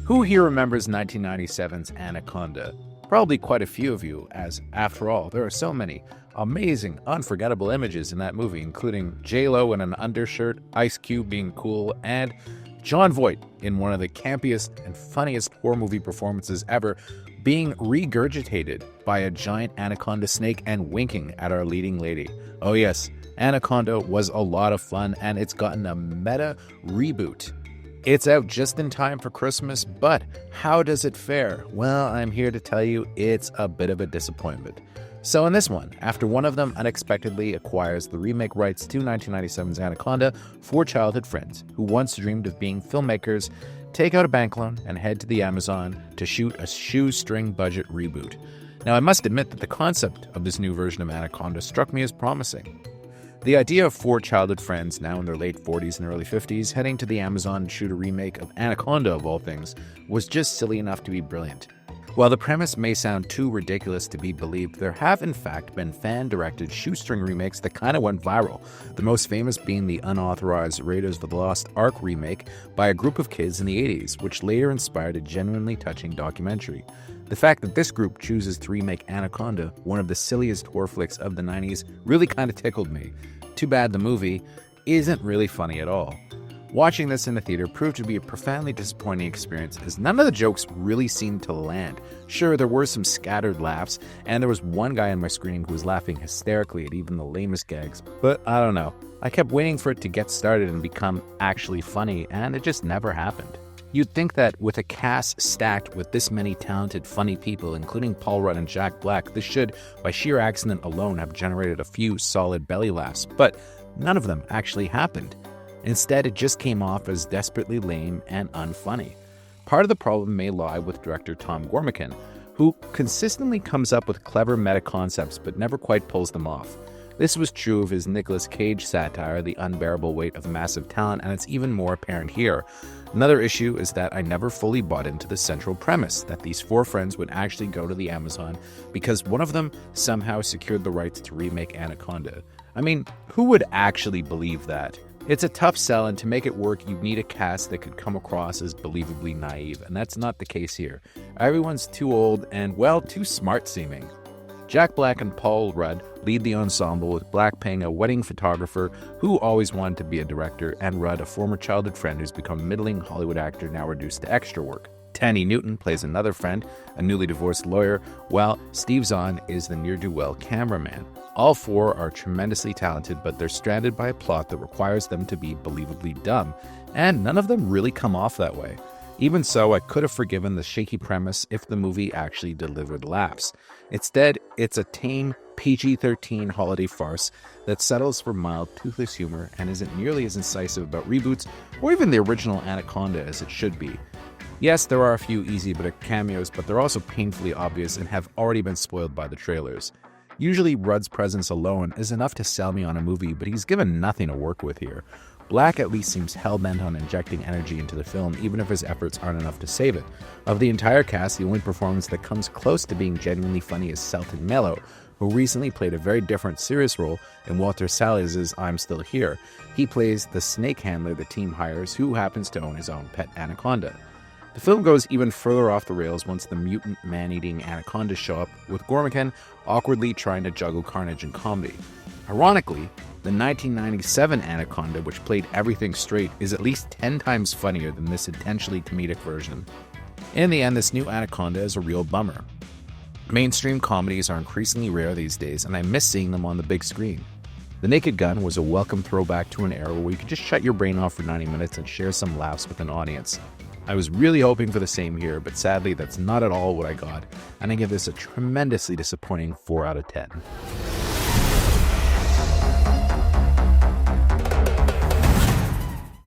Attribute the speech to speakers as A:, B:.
A: Who here remembers 1997's Anaconda? Probably quite a few of you, as, after all, there are so many amazing, unforgettable images in that movie, including J-Lo in an undershirt, Ice Cube being cool, and Jon Voight in one of the campiest and funniest horror movie performances ever, being regurgitated by a giant anaconda snake and winking at our leading lady. Oh yes, Anaconda was a lot of fun, and it's gotten a meta reboot. It's out just in time for Christmas, but how does it fare? Well, I'm here to tell you it's a bit of a disappointment. So in this one, after one of them unexpectedly acquires the remake rights to 1997's Anaconda, four childhood friends who once dreamed of being filmmakers take out a bank loan and head to the Amazon to shoot a shoestring budget reboot. Now, I must admit that the concept of this new version of Anaconda struck me as promising. The idea of four childhood friends, now in their late 40s and early 50s, heading to the Amazon to shoot a remake of Anaconda of all things, was just silly enough to be brilliant. While the premise may sound too ridiculous to be believed, there have in fact been fan-directed shoestring remakes that kind of went viral, the most famous being the unauthorized Raiders of the Lost Ark remake by a group of kids in the 80s, which later inspired a genuinely touching documentary. The fact that this group chooses to remake Anaconda, one of the silliest horror flicks of the 90s, really kind of tickled me. Too bad the movie isn't really funny at all. Watching this in the theater proved to be a profoundly disappointing experience, as none of the jokes really seemed to land. Sure, there were some scattered laughs, and there was one guy on my screen who was laughing hysterically at even the lamest gags, but I don't know. I kept waiting for it to get started and become actually funny, and it just never happened. You'd think that with a cast stacked with this many talented, funny people, including Paul Rudd and Jack Black, this should, by sheer accident alone, have generated a few solid belly laughs, but none of them actually happened. Instead, it just came off as desperately lame and unfunny. Part of the problem may lie with director Tom Gormican, who consistently comes up with clever meta-concepts but never quite pulls them off. This was true of his Nicolas Cage satire, The Unbearable Weight of Massive Talent, and it's even more apparent here. Another issue is that I never fully bought into the central premise that these four friends would actually go to the Amazon because one of them somehow secured the rights to remake Anaconda. I mean, who would actually believe that? It's a tough sell, and to make it work, you need a cast that could come across as believably naive, and that's not the case here. Everyone's too old and, well, too smart-seeming. Jack Black and Paul Rudd lead the ensemble, with Black playing a wedding photographer who always wanted to be a director, and Rudd, a former childhood friend who's become a middling Hollywood actor now reduced to extra work. Tandy Newton plays another friend, a newly divorced lawyer, while Steve Zahn is the ne'er-do-well cameraman. All four are tremendously talented, but they're stranded by a plot that requires them to be believably dumb, and none of them really come off that way. Even so, I could have forgiven the shaky premise if the movie actually delivered laughs. Instead, it's a tame PG-13 holiday farce that settles for mild, toothless humor and isn't nearly as incisive about reboots or even the original Anaconda as it should be. Yes, there are a few easy bit of cameos, but they're also painfully obvious and have already been spoiled by the trailers. Usually, Rudd's presence alone is enough to sell me on a movie, but he's given nothing to work with here. Black at least seems hell-bent on injecting energy into the film, even if his efforts aren't enough to save it. Of the entire cast, the only performance that comes close to being genuinely funny is Selton Mello, who recently played a very different serious role in Walter Salles' I'm Still Here. He plays the snake handler the team hires, who happens to own his own pet anaconda. The film goes even further off the rails once the mutant man-eating anacondas show up, with Gormican awkwardly trying to juggle carnage and comedy. Ironically, the 1997 Anaconda, which played everything straight, is at least 10 times funnier than this intentionally comedic version. In the end, this new Anaconda is a real bummer. Mainstream comedies are increasingly rare these days, and I miss seeing them on the big screen. The Naked Gun was a welcome throwback to an era where you could just shut your brain off for 90 minutes and share some laughs with an audience. I was really hoping for the same here, but sadly that's not at all what I got, and I give this a tremendously disappointing 4 out of 10.